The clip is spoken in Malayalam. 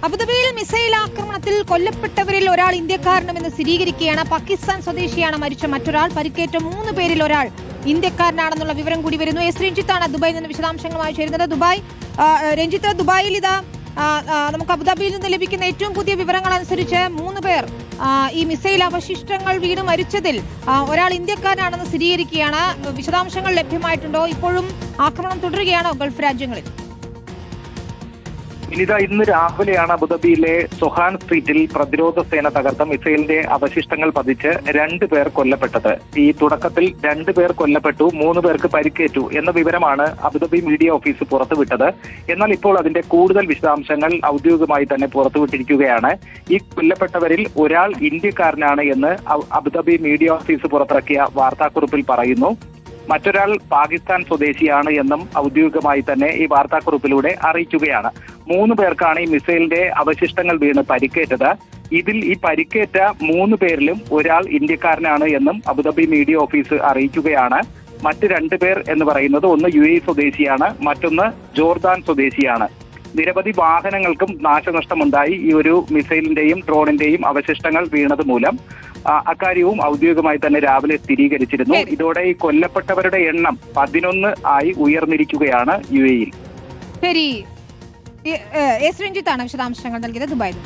അബുദാബിയിൽ മിസൈൽ ആക്രമണത്തിൽ കൊല്ലപ്പെട്ടവരിൽ ഒരാൾ ഇന്ത്യക്കാരനുമെന്ന് സ്ഥിരീകരിക്കുകയാണ്. പാകിസ്ഥാൻ സ്വദേശിയാണ് മരിച്ച മറ്റൊരാൾ. പരിക്കേറ്റ 3 പേരിൽ ഒരാൾ ഇന്ത്യക്കാരനാണെന്നുള്ള വിവരം കൂടി വരുന്നു. എസ് രഞ്ജിത്താണ് ദുബായിൽ നിന്ന് വിശദാംശങ്ങളുമായി ചേരുന്നത്. രഞ്ജിത്ത്, ദുബായിൽ ഇതാ നമുക്ക് അബുദാബിയിൽ നിന്ന് ലഭിക്കുന്ന ഏറ്റവും പുതിയ വിവരങ്ങൾ അനുസരിച്ച് 3 പേർ ഈ മിസൈൽ അവശിഷ്ടങ്ങൾ വീണ് മരിച്ചതിൽ ഒരാൾ ഇന്ത്യക്കാരനാണെന്ന് സ്ഥിരീകരിക്കുകയാണ്. വിശദാംശങ്ങൾ ലഭ്യമായിട്ടുണ്ടോ? ഇപ്പോഴും ആക്രമണം തുടരുകയാണോ ഗൾഫ് രാജ്യങ്ങളിൽ? ഇന്ന് രാവിലെയാണ് അബുദാബിയിലെ സൊഹാൻ സ്ട്രീറ്റിൽ പ്രതിരോധ സേന തകർത്ത മിസൈലിന്റെ അവശിഷ്ടങ്ങൾ പതിച്ച് 2 പേർ കൊല്ലപ്പെട്ടത്. ഈ തുടക്കത്തിൽ 2 പേർ കൊല്ലപ്പെട്ടു, 3 പേർക്ക് പരിക്കേറ്റു എന്ന വിവരമാണ് അബുദാബി മീഡിയ ഓഫീസ് പുറത്തുവിട്ടത്. എന്നാൽ ഇപ്പോൾ അതിന്റെ കൂടുതൽ വിശദാംശങ്ങൾ ഔദ്യോഗികമായി തന്നെ പുറത്തുവിട്ടിരിക്കുകയാണ്. ഈ കൊല്ലപ്പെട്ടവരിൽ ഒരാൾ ഇന്ത്യക്കാരനാണ് എന്ന് അബുദാബി മീഡിയ ഓഫീസ് പുറത്തിറക്കിയ വാർത്താക്കുറിപ്പിൽ പറയുന്നു. മറ്റൊരാൾ പാകിസ്ഥാൻ സ്വദേശിയാണ് എന്നും ഔദ്യോഗികമായി തന്നെ ഈ വാർത്താക്കുറിപ്പിലൂടെ അറിയിക്കുകയാണ്. 3 പേർക്കാണ് ഈ മിസൈലിന്റെ അവശിഷ്ടങ്ങൾ വീണ് പരിക്കേറ്റത്. ഇതിൽ ഈ പരിക്കേറ്റ 3 പേരിലും ഒരാൾ ഇന്ത്യക്കാരനാണ് എന്നും അബുദാബി മീഡിയ ഓഫീസ് അറിയിക്കുകയാണ്. മറ്റ് 2 പേർ എന്ന് പറയുന്നത് ഒന്ന് UAE സ്വദേശിയാണ്, മറ്റൊന്ന് ജോർദാൻ സ്വദേശിയാണ്. നിരവധി വാഹനങ്ങൾക്കും നാശനഷ്ടമുണ്ടായി ഈ ഒരു മിസൈലിന്റെയും ഡ്രോണിന്റെയും അവശിഷ്ടങ്ങൾ വീണത് മൂലം. അക്കാര്യവും ഔദ്യോഗികമായി തന്നെ രാവിലെ സ്ഥിരീകരിച്ചിരുന്നു. ഇതോടെ ഈ കൊല്ലപ്പെട്ടവരുടെ എണ്ണം 11 ആയി ഉയർന്നിരിക്കുകയാണ് UAE-യിൽ. ശരി, എസ് രഞ്ജിത്താണ് വിശദാംശങ്ങൾ നൽകിയത് ദുബായിൽ.